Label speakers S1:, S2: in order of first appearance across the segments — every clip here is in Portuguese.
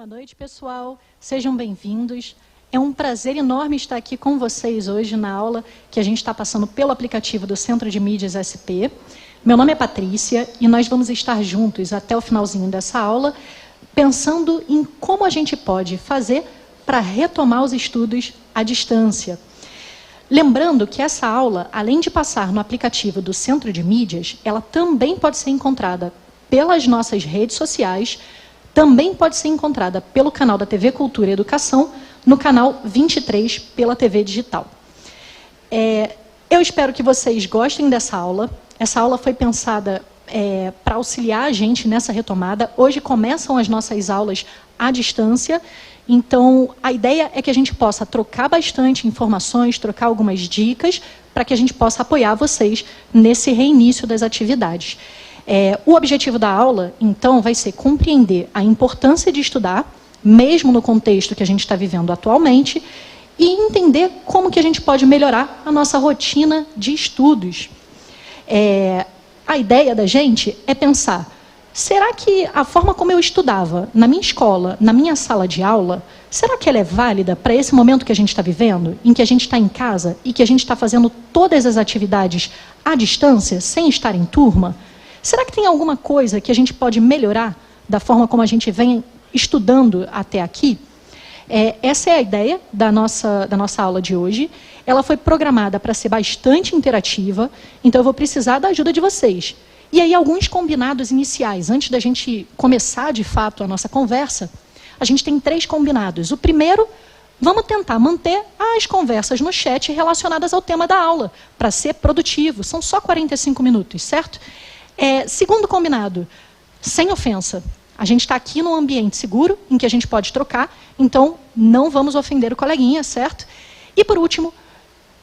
S1: Boa noite, pessoal. Sejam bem-vindos. É um prazer enorme estar aqui com vocês hoje na aula que a gente está passando pelo aplicativo do Centro de Mídias SP. Meu nome é Patrícia e nós vamos estar juntos até o finalzinho dessa aula, pensando em como a gente pode fazer para retomar os estudos à distância. Lembrando que essa aula, além de passar no aplicativo do Centro de Mídias, ela também pode ser encontrada pelas nossas redes sociais, também pode ser encontrada pelo canal da TV Cultura e Educação, no canal 23 pela TV Digital. Eu espero que vocês gostem dessa aula. Essa aula foi pensada para auxiliar a gente nessa retomada. Hoje começam as nossas aulas à distância, então a ideia é que a gente possa trocar bastante informações, trocar algumas dicas, para que a gente possa apoiar vocês nesse reinício das atividades. O objetivo da aula, então, vai ser compreender a importância de estudar, mesmo no contexto que a gente está vivendo atualmente, e entender como que a gente pode melhorar a nossa rotina de estudos. A ideia da gente é pensar, será que a forma como eu estudava na minha escola, na minha sala de aula, será que ela é válida para esse momento que a gente está vivendo, em que a gente está em casa e que a gente está fazendo todas as atividades à distância, sem estar em turma? Será que tem alguma coisa que a gente pode melhorar da forma como a gente vem estudando até aqui? Essa é a ideia da nossa aula de hoje. Ela foi programada para ser bastante interativa, então eu vou precisar da ajuda de vocês. E aí, alguns combinados iniciais. Antes da gente começar, de fato, a nossa conversa, a gente tem 3 combinados. O primeiro, vamos tentar manter as conversas no chat relacionadas ao tema da aula, para ser produtivo. São só 45 minutos, certo? Segundo combinado, sem ofensa. A gente está aqui num ambiente seguro, em que a gente pode trocar, então não vamos ofender o coleguinha, certo? E por último,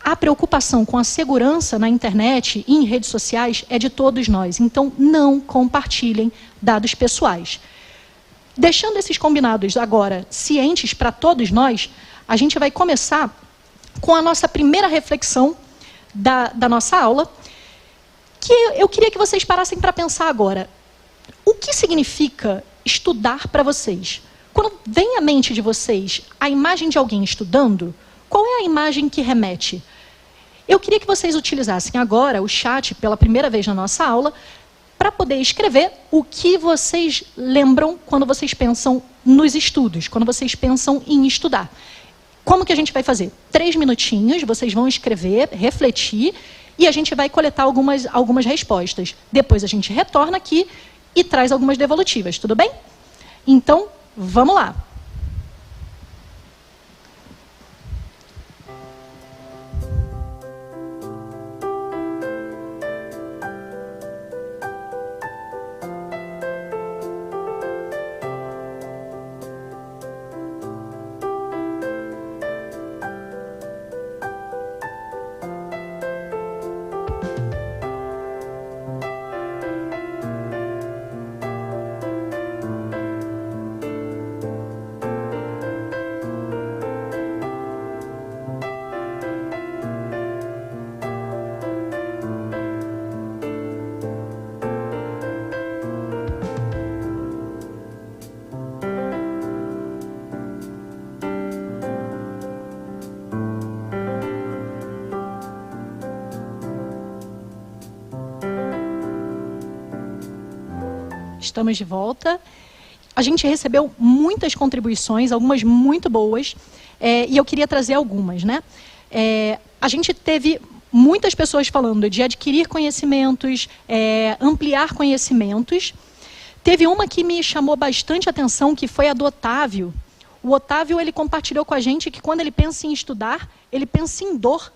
S1: a preocupação com a segurança na internet e em redes sociais é de todos nós, então não compartilhem dados pessoais. Deixando esses combinados agora cientes para todos nós, a gente vai começar com a nossa primeira reflexão da nossa aula, que eu queria que vocês parassem para pensar agora. O que significa estudar para vocês? Quando vem à mente de vocês a imagem de alguém estudando, qual é a imagem que remete? Eu queria que vocês utilizassem agora o chat pela primeira vez na nossa aula para poder escrever o que vocês lembram quando vocês pensam nos estudos, quando vocês pensam em estudar. Como que a gente vai fazer? 3 minutinhos, vocês vão escrever, refletir, e a gente vai coletar algumas respostas. Depois a gente retorna aqui e traz algumas devolutivas, tudo bem? Então, vamos lá. Estamos de volta. A gente recebeu muitas contribuições, algumas muito boas, e eu queria trazer algumas, né? A gente teve muitas pessoas falando de adquirir conhecimentos, ampliar conhecimentos. Teve uma que me chamou bastante atenção, que foi a do Otávio. O Otávio, ele compartilhou com a gente que quando ele pensa em estudar, ele pensa em dor.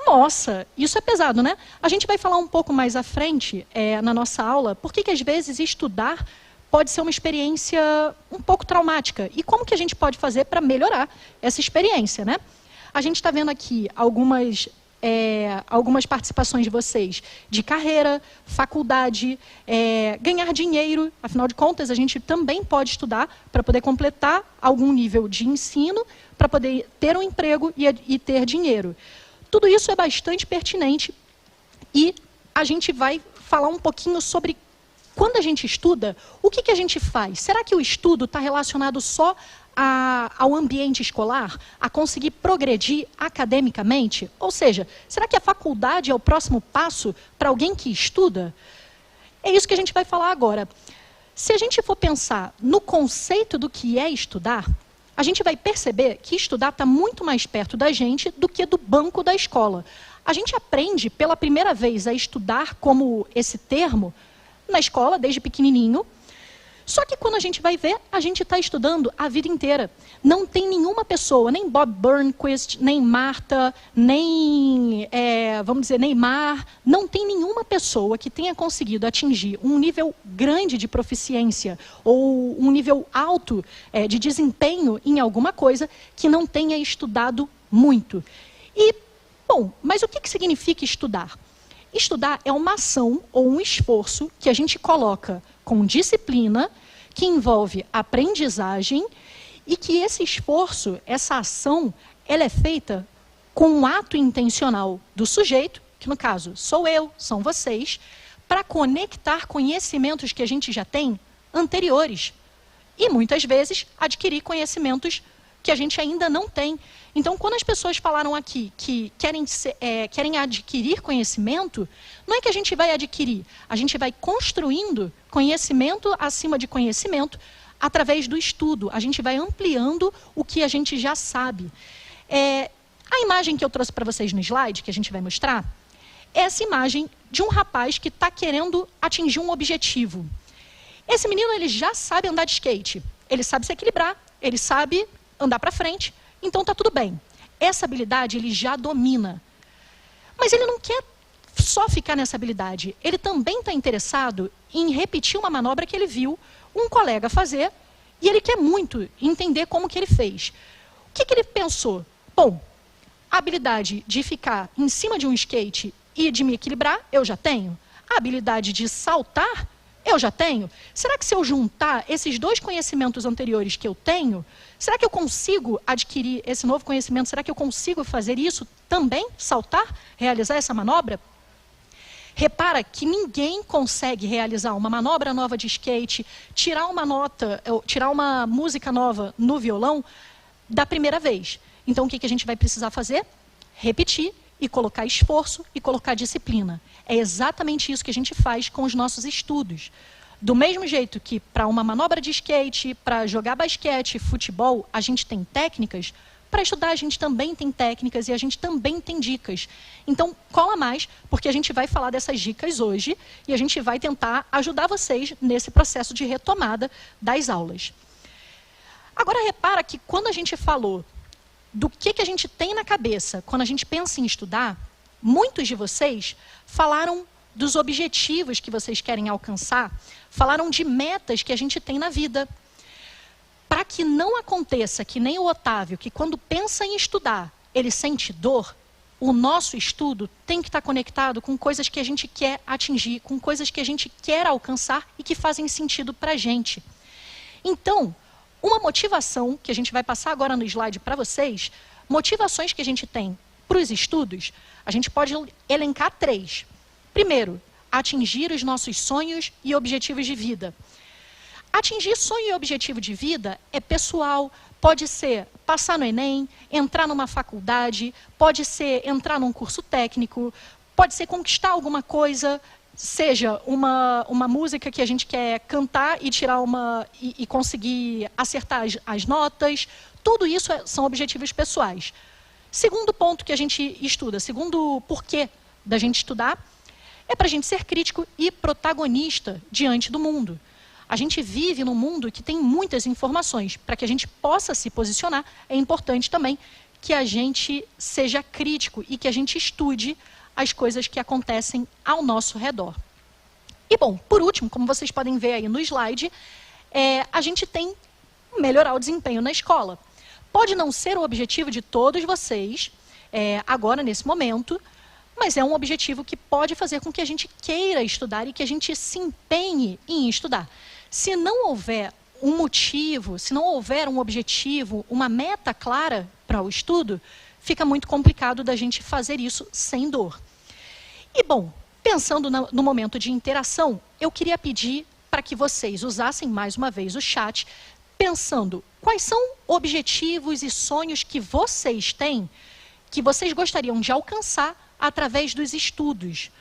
S1: Nossa, isso é pesado, né? A gente vai falar um pouco mais à frente, na nossa aula, por que às vezes estudar pode ser uma experiência um pouco traumática. E como que a gente pode fazer para melhorar essa experiência, né? A gente está vendo aqui algumas participações de vocês de carreira, faculdade, ganhar dinheiro. Afinal de contas, a gente também pode estudar para poder completar algum nível de ensino, para poder ter um emprego e ter dinheiro. Tudo isso é bastante pertinente e a gente vai falar um pouquinho sobre quando a gente estuda, o que a gente faz? Será que o estudo está relacionado só ao ambiente escolar, a conseguir progredir academicamente? Ou seja, será que a faculdade é o próximo passo para alguém que estuda? É isso que a gente vai falar agora. Se a gente for pensar no conceito do que é estudar, a gente vai perceber que estudar está muito mais perto da gente do que do banco da escola. A gente aprende pela primeira vez a estudar como esse termo na escola, desde pequenininho. Só que quando a gente vai ver, a gente está estudando a vida inteira. Não tem nenhuma pessoa, nem Bob Burnquist, nem Marta, nem, vamos dizer, Neymar, não tem nenhuma pessoa que tenha conseguido atingir um nível grande de proficiência ou um nível alto de desempenho em alguma coisa que não tenha estudado muito. E, bom, mas o que significa estudar? Estudar é uma ação ou um esforço que a gente coloca com disciplina, que envolve aprendizagem, e que esse esforço, essa ação, ela é feita com um ato intencional do sujeito, que no caso sou eu, são vocês, para conectar conhecimentos que a gente já tem anteriores. E muitas vezes adquirir conhecimentos que a gente ainda não tem. Então, quando as pessoas falaram aqui que querem adquirir conhecimento, não é que a gente vai adquirir, a gente vai construindo conhecimento acima de conhecimento através do estudo. A gente vai ampliando o que a gente já sabe. A imagem que eu trouxe para vocês no slide, que a gente vai mostrar, é essa imagem de um rapaz que está querendo atingir um objetivo. Esse menino, ele já sabe andar de skate, ele sabe se equilibrar, ele sabe andar para frente, então está tudo bem. Essa habilidade ele já domina. Mas ele não quer só ficar nessa habilidade. Ele também está interessado em repetir uma manobra que ele viu um colega fazer e ele quer muito entender como que ele fez. O que ele pensou? Bom, a habilidade de ficar em cima de um skate e de me equilibrar, eu já tenho. A habilidade de saltar, eu já tenho. Será que se eu juntar esses dois conhecimentos anteriores que eu tenho, será que eu consigo adquirir esse novo conhecimento? Será que eu consigo fazer isso também? Saltar? Realizar essa manobra? Repara que ninguém consegue realizar uma manobra nova de skate, tirar uma nota, tirar uma música nova no violão da primeira vez. Então, o que a gente vai precisar fazer? Repetir e colocar esforço e colocar disciplina. É exatamente isso que a gente faz com os nossos estudos. Do mesmo jeito que para uma manobra de skate, para jogar basquete, futebol, a gente tem técnicas, para estudar a gente também tem técnicas e a gente também tem dicas. Então, cola mais, porque a gente vai falar dessas dicas hoje e a gente vai tentar ajudar vocês nesse processo de retomada das aulas. Agora, repara que quando a gente falou do que a gente tem na cabeça quando a gente pensa em estudar, muitos de vocês falaram dos objetivos que vocês querem alcançar, falaram de metas que a gente tem na vida. Para que não aconteça que nem o Otávio, que quando pensa em estudar, ele sente dor, o nosso estudo tem que estar conectado com coisas que a gente quer atingir, com coisas que a gente quer alcançar e que fazem sentido para a gente. Então, uma motivação que a gente vai passar agora no slide para vocês, motivações que a gente tem para os estudos, a gente pode elencar 3. Primeiro, atingir os nossos sonhos e objetivos de vida. Atingir sonho e objetivo de vida é pessoal, pode ser passar no Enem, entrar numa faculdade, pode ser entrar num curso técnico, pode ser conquistar alguma coisa, seja uma música que a gente quer cantar e tirar e conseguir acertar as notas. Tudo isso são objetivos pessoais. Segundo ponto que a gente estuda, segundo porquê da gente estudar, é para a gente ser crítico e protagonista diante do mundo. A gente vive num mundo que tem muitas informações. Para que a gente possa se posicionar, é importante também que a gente seja crítico e que a gente estude as coisas que acontecem ao nosso redor. E bom, por último, como vocês podem ver aí no slide, a gente tem melhorar o desempenho na escola. Pode não ser o objetivo de todos vocês, agora nesse momento, mas é um objetivo que pode fazer com que a gente queira estudar e que a gente se empenhe em estudar. Se não houver um motivo, se não houver um objetivo, uma meta clara para o estudo, fica muito complicado da gente fazer isso sem dor. E, bom, Pensando no momento de interação, eu queria pedir para que vocês usassem mais uma vez o chat, pensando quais são objetivos e sonhos que vocês têm, que vocês gostariam de alcançar através dos estudos.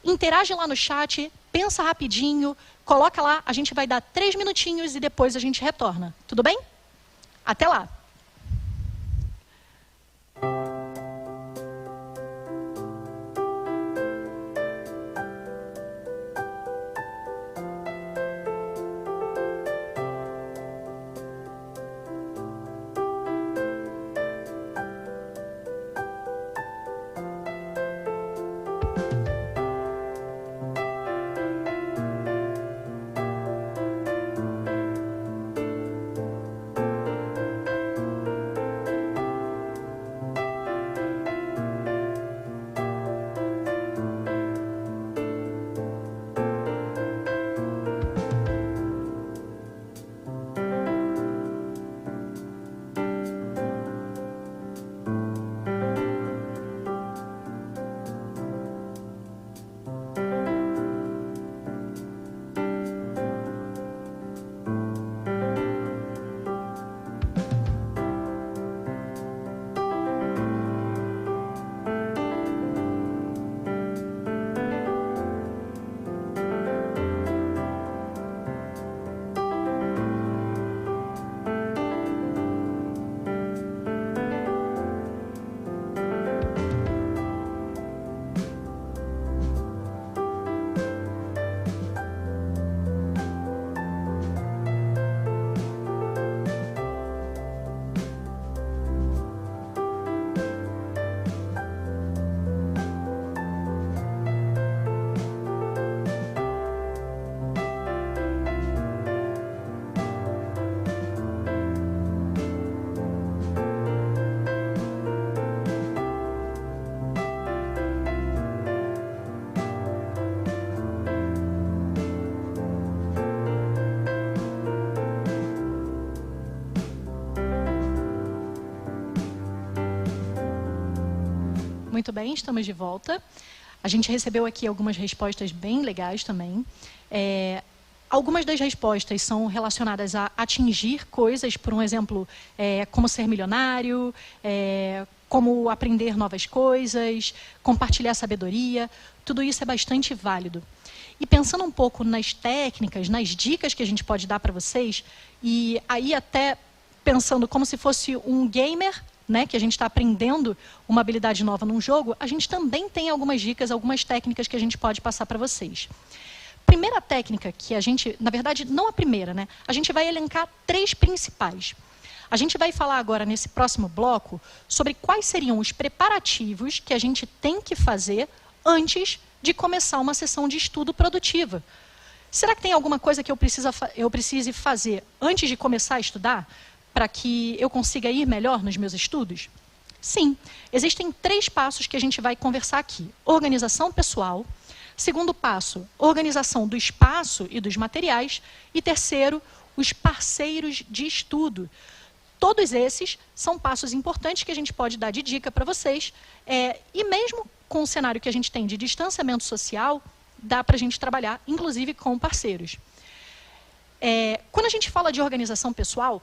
S1: Interage lá no chat, pensa rapidinho, coloca lá, a gente vai dar 3 minutinhos e depois a gente retorna. Tudo bem? Até lá! Muito bem, estamos de volta. A gente recebeu aqui algumas respostas bem legais também. Algumas das respostas são relacionadas a atingir coisas, por um exemplo, como ser milionário, como aprender novas coisas, compartilhar sabedoria. Tudo isso é bastante válido. E pensando um pouco nas técnicas, nas dicas que a gente pode dar para vocês, e aí até pensando como se fosse um gamer, né, que a gente está aprendendo uma habilidade nova num jogo, a gente também tem algumas dicas, algumas técnicas que a gente pode passar para vocês. Primeira técnica que a gente, na verdade, não a primeira, né? A gente vai elencar 3 principais. A gente vai falar agora, nesse próximo bloco, sobre quais seriam os preparativos que a gente tem que fazer antes de começar uma sessão de estudo produtiva. Será que tem alguma coisa que eu precise fazer antes de começar a estudar, para que eu consiga ir melhor nos meus estudos? Sim, existem 3 passos que a gente vai conversar aqui. Organização pessoal. Segundo passo, organização do espaço e dos materiais. E terceiro, os parceiros de estudo. Todos esses são passos importantes que a gente pode dar de dica para vocês. E mesmo com o cenário que a gente tem de distanciamento social, dá para a gente trabalhar, inclusive, com parceiros. Quando a gente fala de organização pessoal,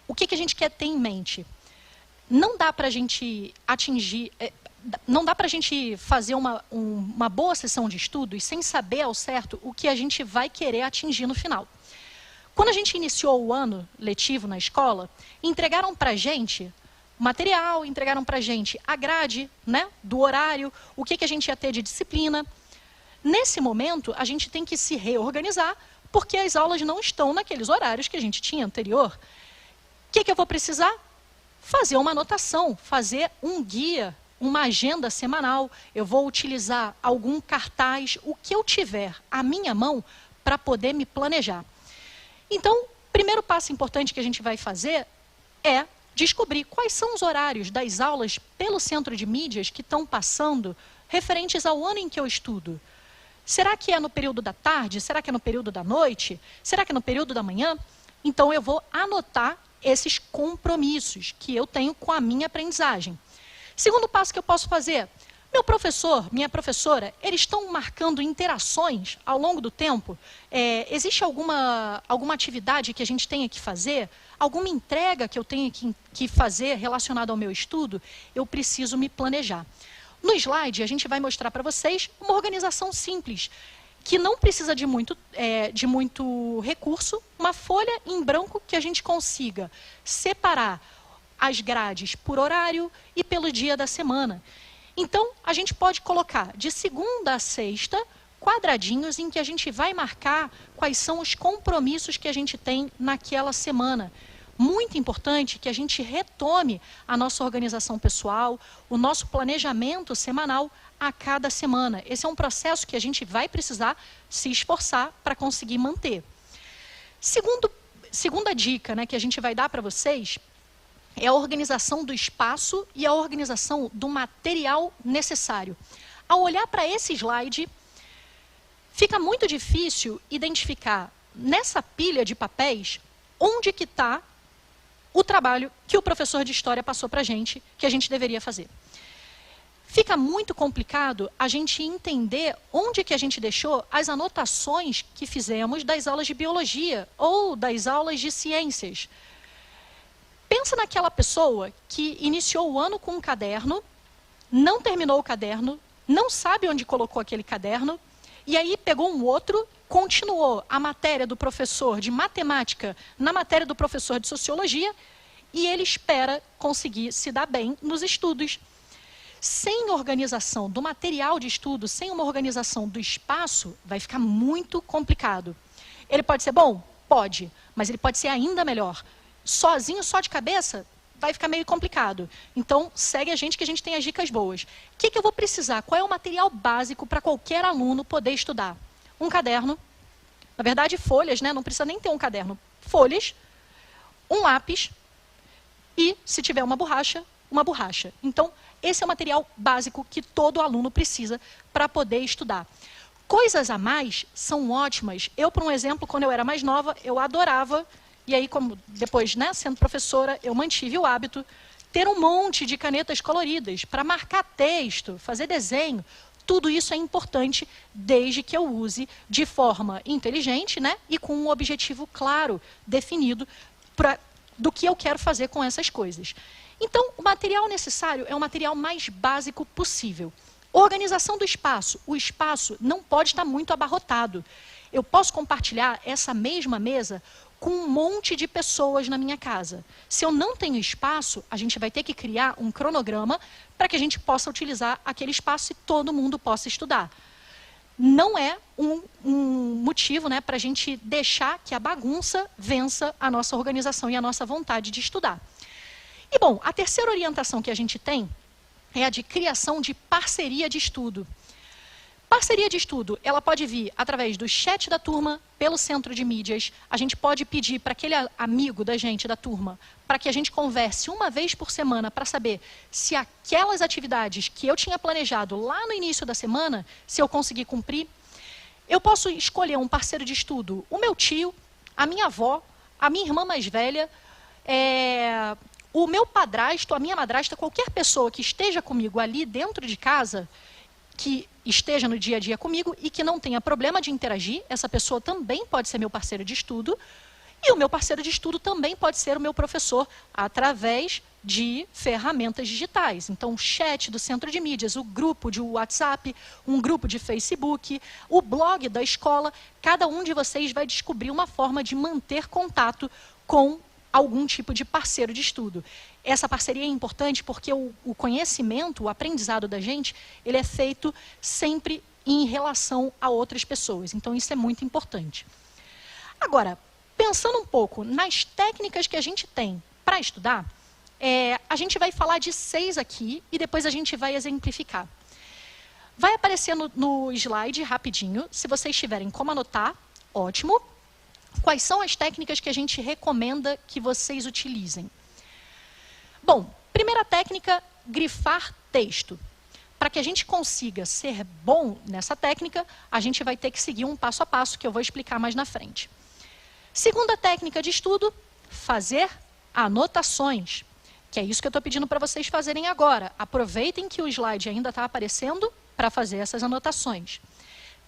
S1: o que a gente quer ter em mente? Não dá para a gente atingir, não dá para a gente fazer uma boa sessão de estudos sem saber ao certo o que a gente vai querer atingir no final. Quando a gente iniciou o ano letivo na escola, entregaram para a gente material, entregaram para a gente a grade, né, do horário, o que a gente ia ter de disciplina. Nesse momento, a gente tem que se reorganizar, porque as aulas não estão naqueles horários que a gente tinha anterior. O que eu vou precisar? Fazer uma anotação, fazer um guia, uma agenda semanal. Eu vou utilizar algum cartaz, o que eu tiver à minha mão para poder me planejar. Então, o primeiro passo importante que a gente vai fazer é descobrir quais são os horários das aulas pelo centro de mídias que estão passando referentes ao ano em que eu estudo. Será que é no período da tarde? Será que é no período da noite? Será que é no período da manhã? Então, eu vou anotar esses compromissos que eu tenho com a minha aprendizagem. Segundo passo que eu posso fazer, Meu professor, minha professora, eles estão marcando interações ao longo do tempo? Existe alguma atividade que a gente tenha que fazer? Alguma entrega que eu tenha que fazer relacionada ao meu estudo? Eu preciso me planejar. No slide, a gente vai mostrar para vocês uma organização simples, que não precisa de muito recurso, uma folha em branco que a gente consiga separar as grades por horário e pelo dia da semana. Então, a gente pode colocar de segunda a sexta quadradinhos em que a gente vai marcar quais são os compromissos que a gente tem naquela semana. Muito importante que a gente retome a nossa organização pessoal, o nosso planejamento semanal a cada semana. Esse é um processo que a gente vai precisar se esforçar para conseguir manter. Segunda dica, né, que a gente vai dar para vocês é a organização do espaço e a organização do material necessário. Ao olhar para esse slide, fica muito difícil identificar nessa pilha de papéis onde que está o trabalho que o professor de história passou para a gente, que a gente deveria fazer. Fica muito complicado a gente entender onde que a gente deixou as anotações que fizemos das aulas de biologia ou das aulas de ciências. Pensa naquela pessoa que iniciou o ano com um caderno, não terminou o caderno, não sabe onde colocou aquele caderno, e aí pegou um outro, continuou a matéria do professor de matemática na matéria do professor de sociologia, e ele espera conseguir se dar bem nos estudos. Sem organização do material de estudo, sem uma organização do espaço, vai ficar muito complicado. Ele pode ser bom? Pode, mas ele pode ser ainda melhor. Sozinho, só de cabeça, vai ficar meio complicado. Então, segue a gente que a gente tem as dicas boas. O que eu vou precisar? Qual é o material básico para qualquer aluno poder estudar? Um caderno, na verdade folhas, né? Não precisa nem ter um caderno. Folhas, um lápis e, se tiver uma borracha, uma borracha. Então, esse é o material básico que todo aluno precisa para poder estudar. Coisas a mais são ótimas. Eu, por um exemplo, quando eu era mais nova, eu adorava. E aí, como depois, né, sendo professora, eu mantive o hábito, ter um monte de canetas coloridas para marcar texto, fazer desenho. Tudo isso é importante desde que eu use de forma inteligente, né, e com um objetivo claro, definido, do que eu quero fazer com essas coisas. Então, o material necessário é o material mais básico possível. Organização do espaço. O espaço não pode estar muito abarrotado. Eu posso compartilhar essa mesma mesa com um monte de pessoas na minha casa. Se eu não tenho espaço, a gente vai ter que criar um cronograma para que a gente possa utilizar aquele espaço e todo mundo possa estudar. Não é um motivo, né, para a gente deixar que a bagunça vença a nossa organização e a nossa vontade de estudar. E, bom, a terceira orientação que a gente tem é a de criação de parceria de estudo. Parceria de estudo, ela pode vir através do chat da turma, pelo centro de mídias. A gente pode pedir para aquele amigo da gente, da turma, para que a gente converse uma vez por semana para saber se aquelas atividades que eu tinha planejado lá no início da semana, se eu conseguir cumprir. Eu posso escolher um parceiro de estudo, o meu tio, a minha avó, a minha irmã mais velha, o meu padrasto, a minha madrasta, qualquer pessoa que esteja comigo ali dentro de casa, que esteja no dia a dia comigo e que não tenha problema de interagir, essa pessoa também pode ser meu parceiro de estudo, e o meu parceiro de estudo também pode ser o meu professor, através de ferramentas digitais. Então, o chat do centro de mídias, o grupo de WhatsApp, um grupo de Facebook, o blog da escola, cada um de vocês vai descobrir uma forma de manter contato com algum tipo de parceiro de estudo. Essa parceria é importante porque o conhecimento, o aprendizado da gente, ele é feito sempre em relação a outras pessoas. Então, isso é muito importante. Agora, pensando um pouco nas técnicas que a gente tem para estudar, a gente vai falar de 6 aqui e depois a gente vai exemplificar. Vai aparecer no slide rapidinho, se vocês tiverem como anotar, ótimo. Quais são as técnicas que a gente recomenda que vocês utilizem? Bom, primeira técnica, grifar texto. Para que a gente consiga ser bom nessa técnica, a gente vai ter que seguir um passo a passo que eu vou explicar mais na frente. Segunda técnica de estudo, fazer anotações. Que é isso que eu estou pedindo para vocês fazerem agora. Aproveitem que o slide ainda está aparecendo para fazer essas anotações.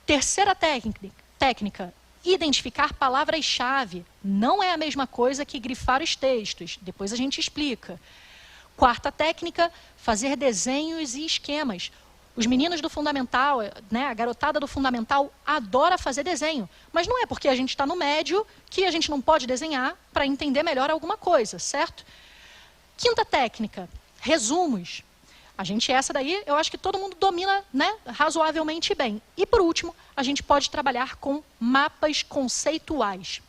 S1: Terceira técnica, identificar palavras-chave. Não é a mesma coisa que grifar os textos. Depois a gente explica. Quarta técnica, fazer desenhos e esquemas. Os meninos do fundamental, né, a garotada do fundamental adora fazer desenho. Mas não é porque a gente está no médio que a gente não pode desenhar para entender melhor alguma coisa, certo? Quinta técnica, resumos. Essa daí, eu acho que todo mundo domina, né, razoavelmente bem. E por último, a gente pode trabalhar com mapas conceituais.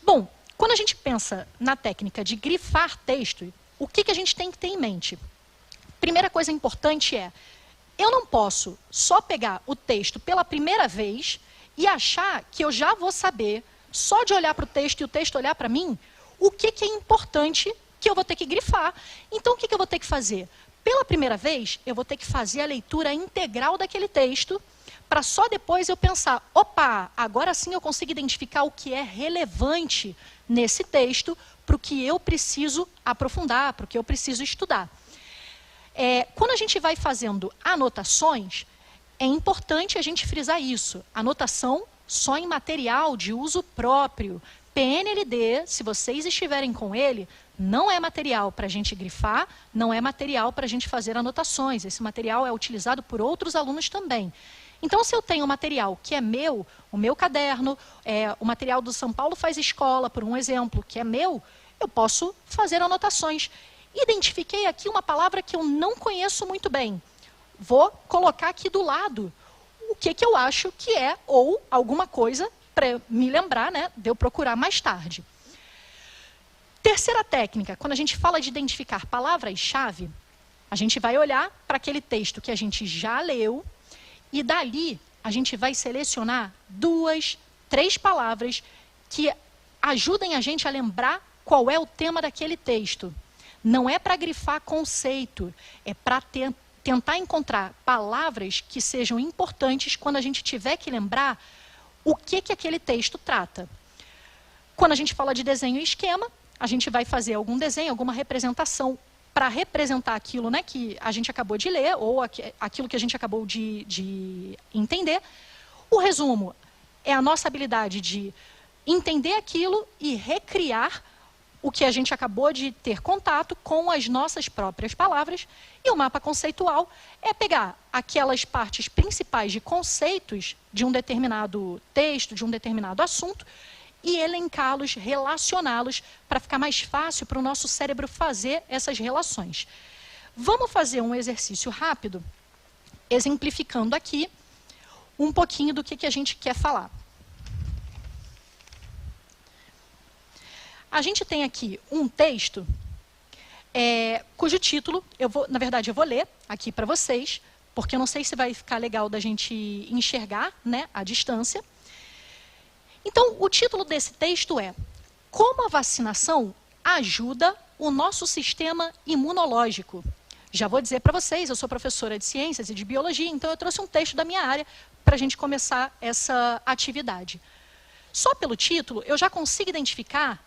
S1: Bom, quando a gente pensa na técnica de grifar texto, o que a gente tem que ter em mente? Primeira coisa importante é, eu não posso só pegar o texto pela primeira vez e achar que eu já vou saber, só de olhar para o texto e o texto olhar para mim, o que é importante que eu vou ter que grifar. Então, o que eu vou ter que fazer? Pela primeira vez, eu vou ter que fazer a leitura integral daquele texto, para só depois eu pensar, opa, agora sim eu consigo identificar o que é relevante nesse texto, para o que eu preciso aprofundar, para o que eu preciso estudar. Quando a gente vai fazendo anotações, é importante a gente frisar isso. Anotação só em material de uso próprio. PNLD, se vocês estiverem com ele, não é material para a gente grifar, não é material para a gente fazer anotações. Esse material é utilizado por outros alunos também. Então, se eu tenho um material que é meu, o meu caderno, o material do São Paulo Faz Escola, por um exemplo, que é meu, eu posso fazer anotações. Identifiquei aqui uma palavra que eu não conheço muito bem. Vou colocar aqui do lado o que eu acho que é, ou alguma coisa para me lembrar, né, de eu procurar mais tarde. Terceira técnica, quando a gente fala de identificar palavras-chave, a gente vai olhar para aquele texto que a gente já leu e dali a gente vai selecionar 2, 3 palavras que ajudem a gente a lembrar qual é o tema daquele texto. Não é para grifar conceito, é para tentar encontrar palavras que sejam importantes quando a gente tiver que lembrar o que aquele texto trata. Quando a gente fala de desenho e esquema, a gente vai fazer algum desenho, alguma representação para representar aquilo, né, que a gente acabou de ler ou aquilo que a gente acabou de entender. O resumo é a nossa habilidade de entender aquilo e recriar o que a gente acabou de ter contato com as nossas próprias palavras. E o mapa conceitual é pegar aquelas partes principais de conceitos de um determinado texto, de um determinado assunto, e elencá-los, relacioná-los, para ficar mais fácil para o nosso cérebro fazer essas relações. Vamos fazer um exercício rápido, exemplificando aqui um pouquinho do que a gente quer falar. A gente tem aqui um texto cujo título, na verdade, eu vou ler aqui para vocês, porque eu não sei se vai ficar legal da gente enxergar, né, à distância. Então, o título desse texto é Como a vacinação ajuda o nosso sistema imunológico. Já vou dizer para vocês, eu sou professora de ciências e de biologia, então eu trouxe um texto da minha área para a gente começar essa atividade. Só pelo título, eu já consigo identificar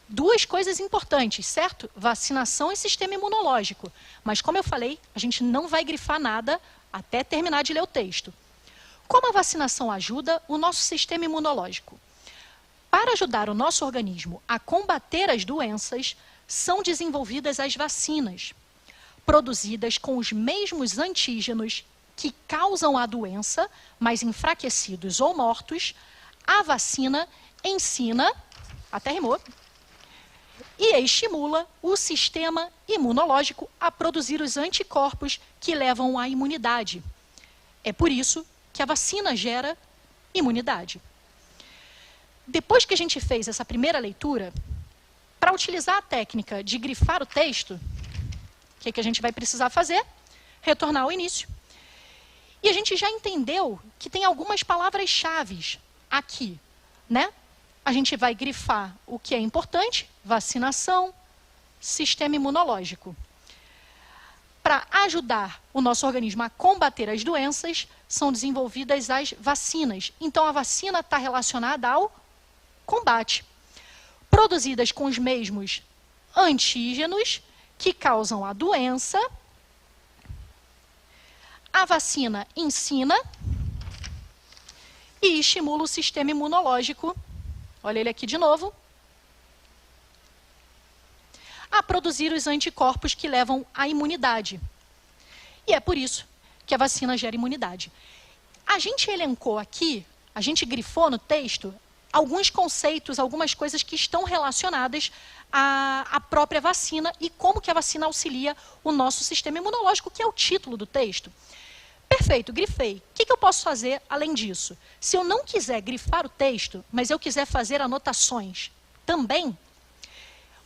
S1: 2 coisas importantes, certo? Vacinação e sistema imunológico. Mas, como eu falei, a gente não vai grifar nada até terminar de ler o texto. Como a vacinação ajuda o nosso sistema imunológico? Para ajudar o nosso organismo a combater as doenças, são desenvolvidas as vacinas, produzidas com os mesmos antígenos que causam a doença, mas enfraquecidos ou mortos. A vacina ensina, até rimou, e estimula o sistema imunológico a produzir os anticorpos que levam à imunidade. É por isso que a vacina gera imunidade. Depois que a gente fez essa primeira leitura, para utilizar a técnica de grifar o texto, o que a gente vai precisar fazer? Retornar ao início. E a gente já entendeu que tem algumas palavras-chave aqui, né? A gente vai grifar o que é importante, vacinação, sistema imunológico. Para ajudar o nosso organismo a combater as doenças, são desenvolvidas as vacinas. Então, a vacina está relacionada ao combate. Produzidas com os mesmos antígenos que causam a doença. A vacina ensina e estimula o sistema imunológico, olha ele aqui de novo, a produzir os anticorpos que levam à imunidade. E é por isso que a vacina gera imunidade. A gente elencou aqui, a gente grifou no texto, alguns conceitos, algumas coisas que estão relacionadas à própria vacina e como que a vacina auxilia o nosso sistema imunológico, que é o título do texto. Perfeito, grifei. O que eu posso fazer além disso? Se eu não quiser grifar o texto, mas eu quiser fazer anotações também,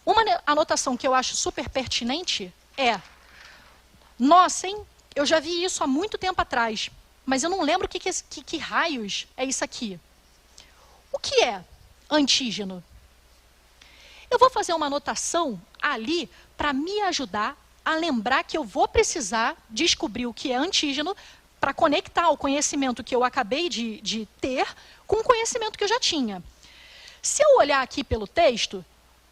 S1: uma anotação que eu acho super pertinente é: nossa, hein? Eu já vi isso há muito tempo atrás, mas eu não lembro que raios é isso aqui. O que é antígeno? Eu vou fazer uma anotação ali para me ajudar a lembrar que eu vou precisar descobrir o que é antígeno para conectar o conhecimento que eu acabei de ter com o conhecimento que eu já tinha. Se eu olhar aqui pelo texto,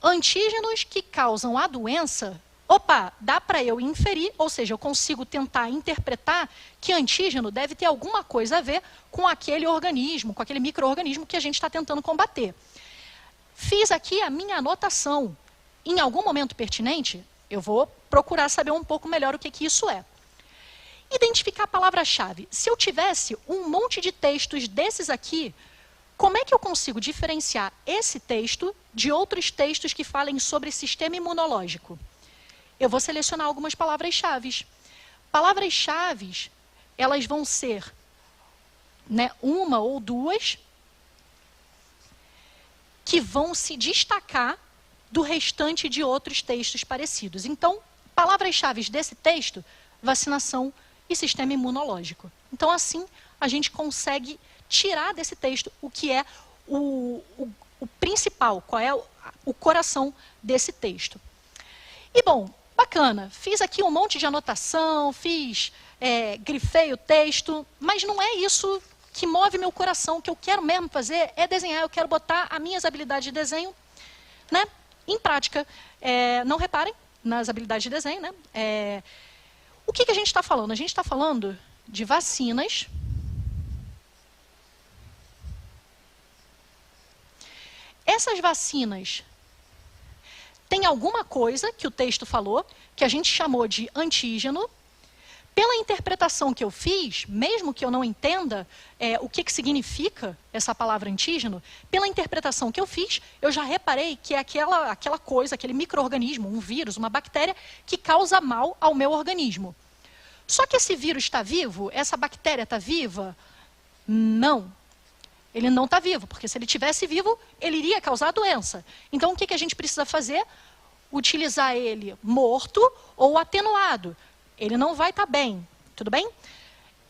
S1: antígenos que causam a doença, opa, dá para eu inferir, ou seja, eu consigo tentar interpretar que antígeno deve ter alguma coisa a ver com aquele organismo, com aquele micro-organismo que a gente está tentando combater. Fiz aqui a minha anotação. Em algum momento pertinente, eu vou procurar saber um pouco melhor o que isso é. Identificar a palavra-chave. Se eu tivesse um monte de textos desses aqui, como é que eu consigo diferenciar esse texto de outros textos que falem sobre sistema imunológico? Eu vou selecionar algumas palavras-chave. Palavras-chave, elas vão ser, né, uma ou duas, que vão se destacar do restante de outros textos parecidos. Então, palavras-chave desse texto, vacinação e sistema imunológico. Então, assim, a gente consegue tirar desse texto o que é o principal, qual é o coração desse texto. E, bom, bacana, fiz aqui um monte de anotação, grifei o texto, mas não é isso que move meu coração. O que eu quero mesmo fazer é desenhar, eu quero botar as minhas habilidades de desenho, né, em prática. Não reparem nas habilidades de desenho, né? O que a gente está falando? A gente está falando de vacinas. Essas vacinas têm alguma coisa que o texto falou, que a gente chamou de antígeno. Pela interpretação que eu fiz, mesmo que eu não entenda o que significa essa palavra antígeno, pela interpretação que eu fiz, eu já reparei que é aquela coisa, aquele micro-organismo, um vírus, uma bactéria, que causa mal ao meu organismo. Só que esse vírus está vivo? Essa bactéria está viva? Não. Ele não está vivo, porque se ele estivesse vivo, ele iria causar a doença. Então, o que a gente precisa fazer? Utilizar ele morto ou atenuado. Ele não vai estar bem, tudo bem?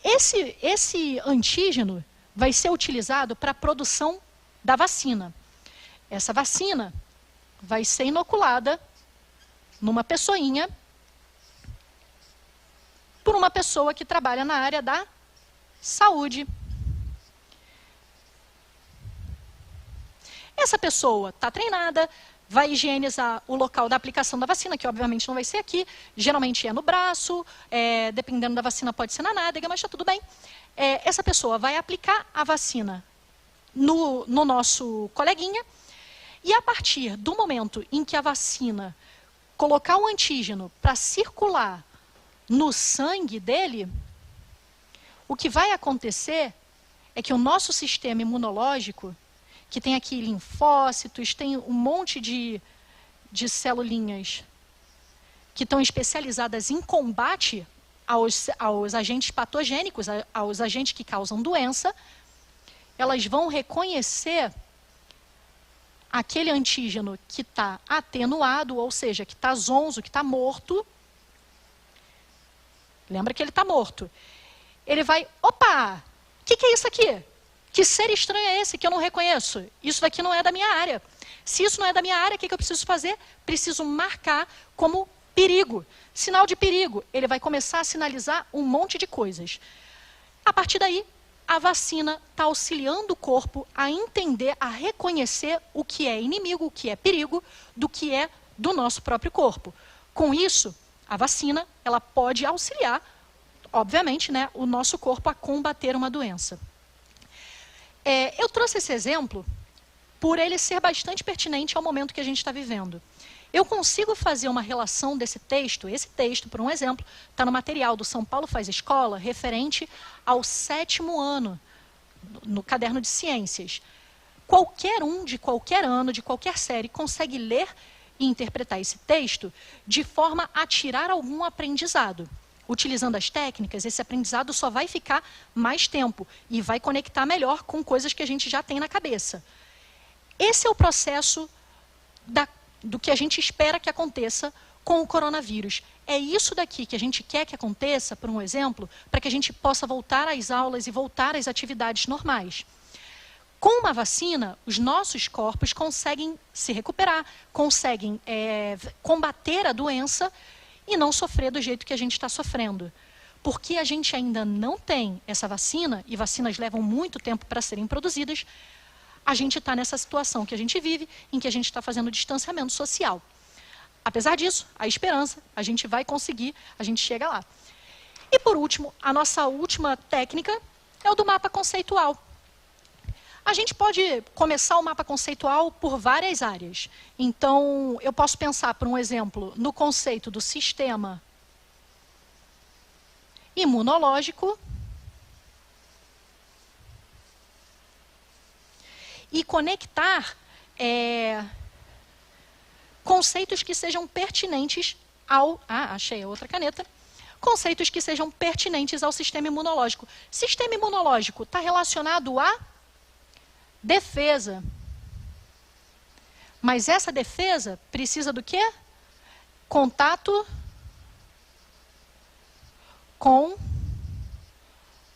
S1: Esse antígeno vai ser utilizado para a produção da vacina. Essa vacina vai ser inoculada numa pessoinha por uma pessoa que trabalha na área da saúde. Essa pessoa está treinada, vai higienizar o local da aplicação da vacina, que obviamente não vai ser aqui, geralmente é no braço, dependendo da vacina pode ser na nádega, mas está tudo bem. Essa pessoa vai aplicar a vacina no nosso coleguinha, e a partir do momento em que a vacina colocar o antígeno para circular no sangue dele, o que vai acontecer é que o nosso sistema imunológico, que tem aqui linfócitos, tem um monte de celulinhas que estão especializadas em combate aos agentes patogênicos, aos agentes que causam doença, elas vão reconhecer aquele antígeno que está atenuado, ou seja, que está zonzo, que está morto. Lembra que ele está morto. Ele vai, opa, o que é isso aqui? Que ser estranho é esse que eu não reconheço? Isso daqui não é da minha área. Se isso não é da minha área, o que eu preciso fazer? Preciso marcar como perigo. Sinal de perigo. Ele vai começar a sinalizar um monte de coisas. A partir daí, a vacina está auxiliando o corpo a entender, a reconhecer o que é inimigo, o que é perigo, do que é do nosso próprio corpo. Com isso, a vacina ela pode auxiliar, obviamente, né, o nosso corpo a combater uma doença. Eu trouxe esse exemplo por ele ser bastante pertinente ao momento que a gente está vivendo. Eu consigo fazer uma relação desse texto, esse texto, por um exemplo, está no material do São Paulo Faz Escola, referente ao 7º ano, no caderno de ciências. Qualquer um, de qualquer ano, de qualquer série, consegue ler e interpretar esse texto de forma a tirar algum aprendizado. Utilizando as técnicas, esse aprendizado só vai ficar mais tempo e vai conectar melhor com coisas que a gente já tem na cabeça. Esse é o processo do que a gente espera que aconteça com o coronavírus. É isso daqui que a gente quer que aconteça, por um exemplo, para que a gente possa voltar às aulas e voltar às atividades normais. Com uma vacina, os nossos corpos conseguem se recuperar, conseguem combater a doença e não sofrer do jeito que a gente está sofrendo. Porque a gente ainda não tem essa vacina, e vacinas levam muito tempo para serem produzidas, a gente está nessa situação que a gente vive, em que a gente está fazendo distanciamento social. Apesar disso, a esperança, a gente vai conseguir, a gente chega lá. E por último, a nossa última técnica é o do mapa conceitual. A gente pode começar o mapa conceitual por várias áreas. Então, eu posso pensar, por um exemplo, no conceito do sistema imunológico e conectar conceitos que sejam pertinentes ao... achei a outra caneta. Conceitos que sejam pertinentes ao sistema imunológico. Sistema imunológico está relacionado à defesa. Mas essa defesa precisa do quê? Contato com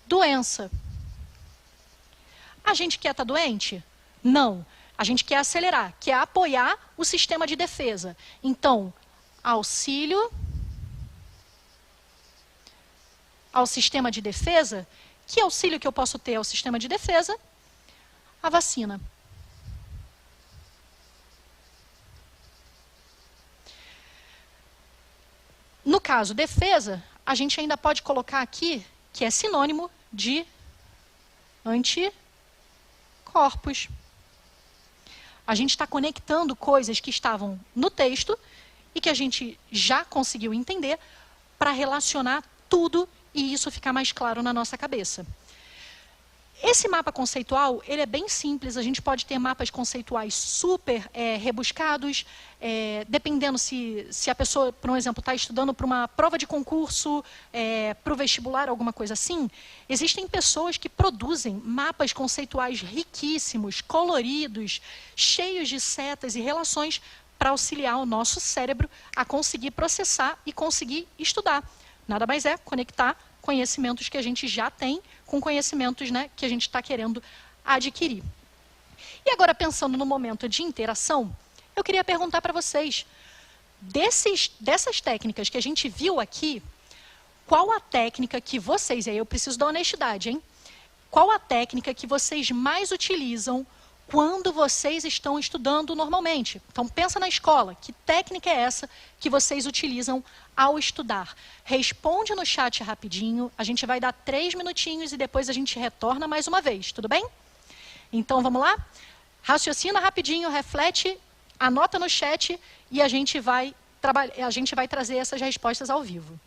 S1: doença. A gente quer estar doente? Não. A gente quer acelerar, quer apoiar o sistema de defesa. Então, auxílio ao sistema de defesa. Que auxílio que eu posso ter ao sistema de defesa? A vacina. No caso defesa, a gente ainda pode colocar aqui que é sinônimo de anticorpos. A gente está conectando coisas que estavam no texto e que a gente já conseguiu entender para relacionar tudo e isso ficar mais claro na nossa cabeça. Esse mapa conceitual, ele é bem simples, a gente pode ter mapas conceituais super rebuscados, dependendo se a pessoa, por um exemplo, está estudando para uma prova de concurso, para o vestibular, alguma coisa assim. Existem pessoas que produzem mapas conceituais riquíssimos, coloridos, cheios de setas e relações para auxiliar o nosso cérebro a conseguir processar e conseguir estudar. Nada mais é conectar conhecimentos que a gente já tem com conhecimentos, né, que a gente está querendo adquirir. E agora, pensando no momento de interação, eu queria perguntar para vocês, dessas técnicas que a gente viu aqui, qual a técnica que vocês, e aí eu preciso da honestidade, hein? Qual a técnica que vocês mais utilizam quando vocês estão estudando normalmente? Então, pensa na escola. Que técnica é essa que vocês utilizam ao estudar? Responde no chat rapidinho. A gente vai dar 3 minutinhos e depois a gente retorna mais uma vez. Tudo bem? Então, vamos lá? Raciocina rapidinho, reflete, anota no chat e a gente vai trazer essas respostas ao vivo.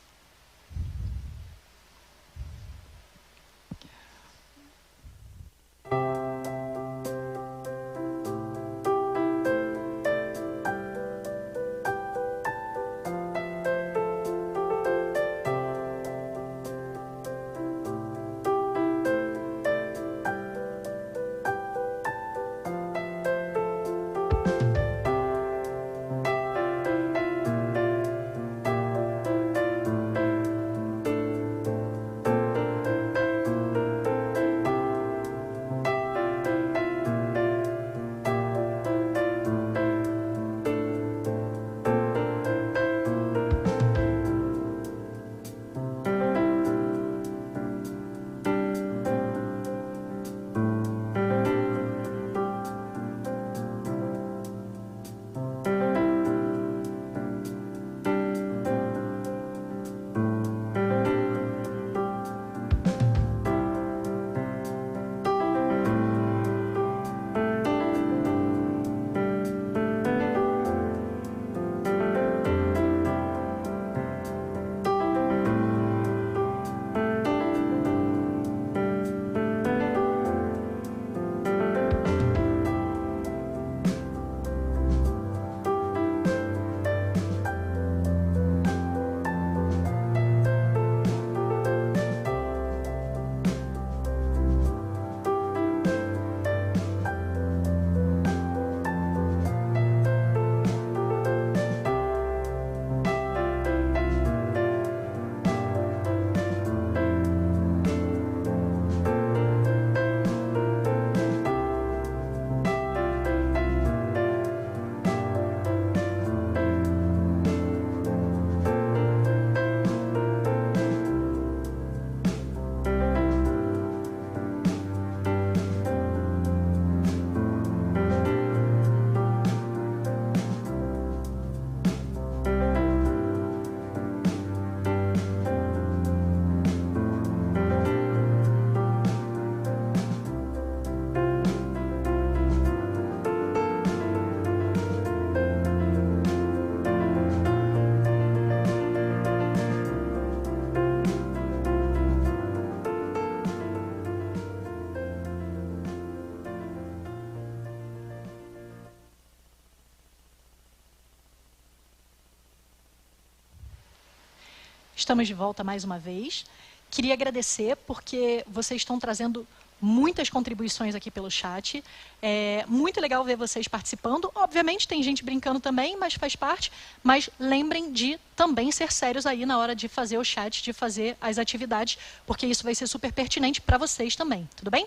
S1: Estamos de volta mais uma vez. Queria agradecer porque vocês estão trazendo muitas contribuições aqui pelo chat. É muito legal ver vocês participando. Obviamente tem gente brincando também, mas faz parte. Mas lembrem de também ser sérios aí na hora de fazer o chat, de fazer as atividades, porque isso vai ser super pertinente para vocês também, tudo bem?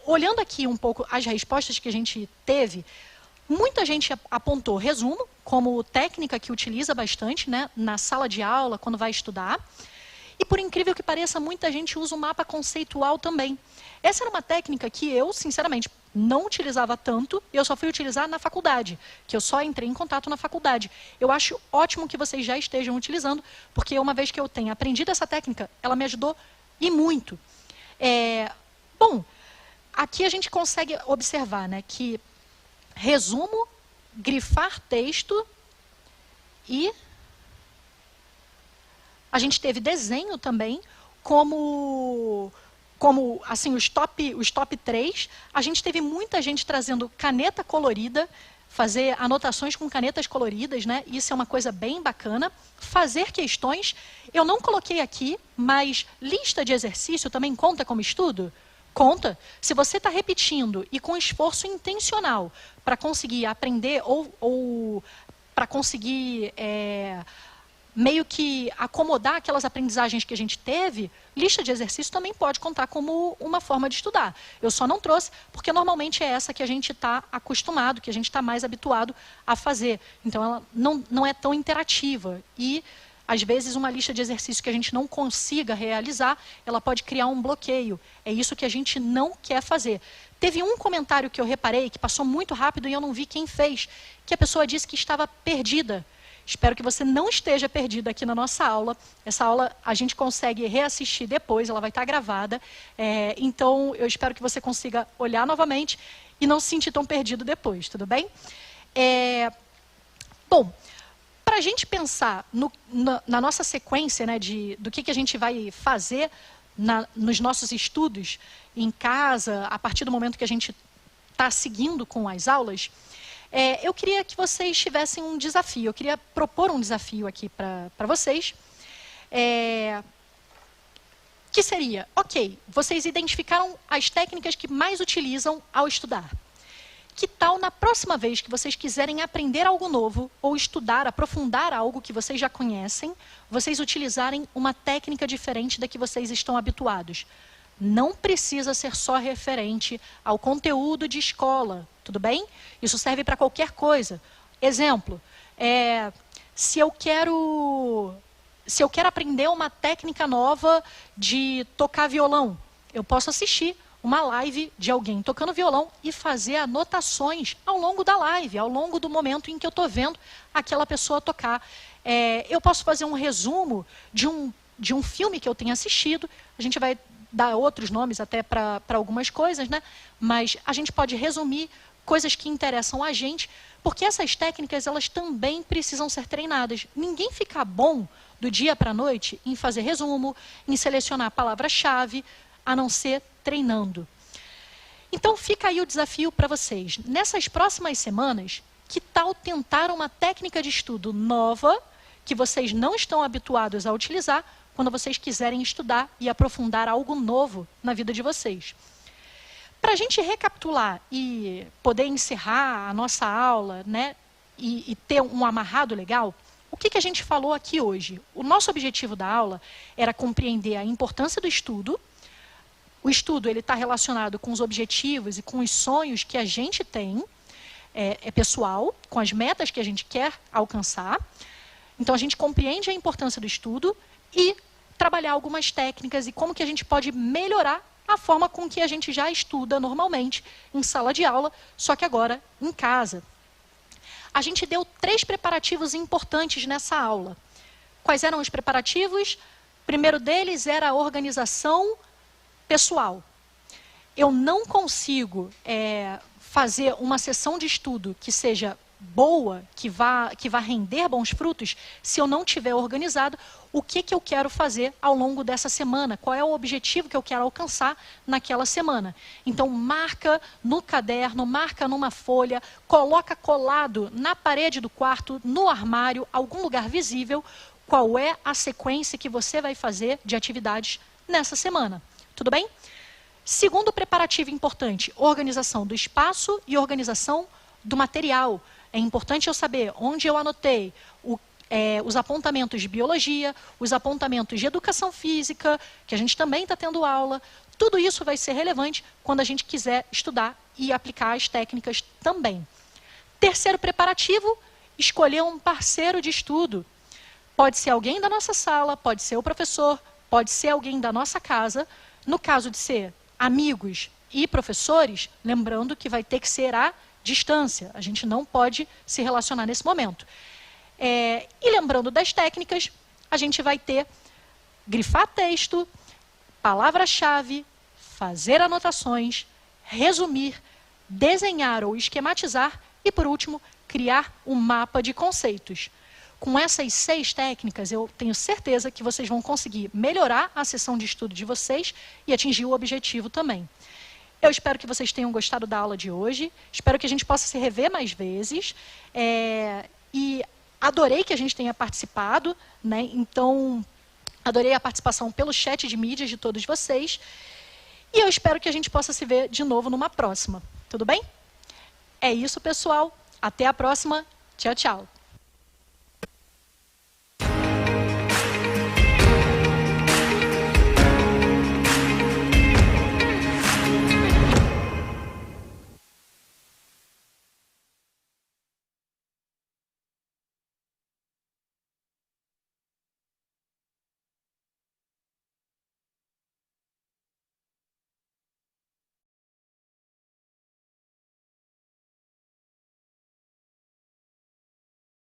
S1: Olhando aqui um pouco as respostas que a gente teve, muita gente apontou resumo como técnica que utiliza bastante, né, na sala de aula, quando vai estudar. E, por incrível que pareça, muita gente usa o mapa conceitual também. Essa era uma técnica que eu, sinceramente, não utilizava tanto, e eu só fui utilizar na faculdade, que eu só entrei em contato na faculdade. Eu acho ótimo que vocês já estejam utilizando, porque uma vez que eu tenha aprendido essa técnica, ela me ajudou e muito. Bom, aqui a gente consegue observar, né, que resumo, grifar texto e a gente teve desenho também, como assim, os top 3. A gente teve muita gente trazendo caneta colorida, fazer anotações com canetas coloridas, né? Isso é uma coisa bem bacana. Fazer questões, eu não coloquei aqui, mas lista de exercício também conta como estudo? Conta. Se você está repetindo e com esforço intencional para conseguir aprender ou para conseguir meio que acomodar aquelas aprendizagens que a gente teve, lista de exercício também pode contar como uma forma de estudar. Eu só não trouxe, porque normalmente é essa que a gente está acostumado, que a gente está mais habituado a fazer. Então, ela não é tão interativa. E, às vezes, uma lista de exercício que a gente não consiga realizar, ela pode criar um bloqueio. É isso que a gente não quer fazer. Teve um comentário que eu reparei, que passou muito rápido e eu não vi quem fez, que a pessoa disse que estava perdida. Espero que você não esteja perdido aqui na nossa aula. Essa aula a gente consegue reassistir depois, ela vai estar gravada. Então, eu espero que você consiga olhar novamente e não se sentir tão perdido depois, tudo bem? Bom, para a gente pensar na nossa sequência, né, do que a gente vai fazer nos nossos estudos em casa, a partir do momento que a gente está seguindo com as aulas, eu queria que vocês tivessem um desafio. Eu queria propor um desafio aqui para vocês. Que seria, ok, vocês identificaram as técnicas que mais utilizam ao estudar. Que tal, na próxima vez que vocês quiserem aprender algo novo, ou estudar, aprofundar algo que vocês já conhecem, vocês utilizarem uma técnica diferente da que vocês estão habituados? Não precisa ser só referente ao conteúdo de escola, tudo bem? Isso serve para qualquer coisa. Exemplo, se eu quero aprender uma técnica nova de tocar violão, eu posso assistir uma live de alguém tocando violão e fazer anotações ao longo da live, ao longo do momento em que eu estou vendo aquela pessoa tocar. Eu posso fazer um resumo de um filme que eu tenha assistido, a gente vai dar outros nomes até para algumas coisas, né? Mas a gente pode resumir coisas que interessam a gente, porque essas técnicas elas também precisam ser treinadas. Ninguém fica bom do dia para a noite em fazer resumo, em selecionar a palavra-chave, a não ser treinando. Então fica aí o desafio para vocês. Nessas próximas semanas, que tal tentar uma técnica de estudo nova, que vocês não estão habituados a utilizar, quando vocês quiserem estudar e aprofundar algo novo na vida de vocês. Para a gente recapitular e poder encerrar a nossa aula, né, e ter um amarrado legal, o que a gente falou aqui hoje? O nosso objetivo da aula era compreender a importância do estudo. O estudo está relacionado com os objetivos e com os sonhos que a gente tem, pessoal, com as metas que a gente quer alcançar. Então, a gente compreende a importância do estudo e trabalhar algumas técnicas e como que a gente pode melhorar a forma com que a gente já estuda normalmente em sala de aula, só que agora em casa. A gente deu 3 preparativos importantes nessa aula. Quais eram os preparativos? O primeiro deles era a organização pessoal. Eu não consigo fazer uma sessão de estudo que seja boa, que vá render bons frutos, se eu não tiver organizado o que eu quero fazer ao longo dessa semana, qual é o objetivo que eu quero alcançar naquela semana. Então, marca no caderno, marca numa folha, coloca colado na parede do quarto, no armário, algum lugar visível, qual é a sequência que você vai fazer de atividades nessa semana. Tudo bem? Segundo preparativo importante, organização do espaço e organização do material. É importante eu saber onde eu anotei os apontamentos de biologia, os apontamentos de educação física, que a gente também está tendo aula. Tudo isso vai ser relevante quando a gente quiser estudar e aplicar as técnicas também. Terceiro preparativo, escolher um parceiro de estudo. Pode ser alguém da nossa sala, pode ser o professor, pode ser alguém da nossa casa. No caso de ser amigos e professores, lembrando que vai ter que ser à distância. A gente não pode se relacionar nesse momento. E lembrando das técnicas, a gente vai ter grifar texto, palavra-chave, fazer anotações, resumir, desenhar ou esquematizar e, por último, criar um mapa de conceitos. Com essas 6 técnicas, eu tenho certeza que vocês vão conseguir melhorar a sessão de estudo de vocês e atingir o objetivo também. Eu espero que vocês tenham gostado da aula de hoje, espero que a gente possa se rever mais vezes, e adorei que a gente tenha participado, né? Então, adorei a participação pelo chat de mídias de todos vocês, e eu espero que a gente possa se ver de novo numa próxima. Tudo bem? É isso, pessoal. Até a próxima. Tchau, tchau.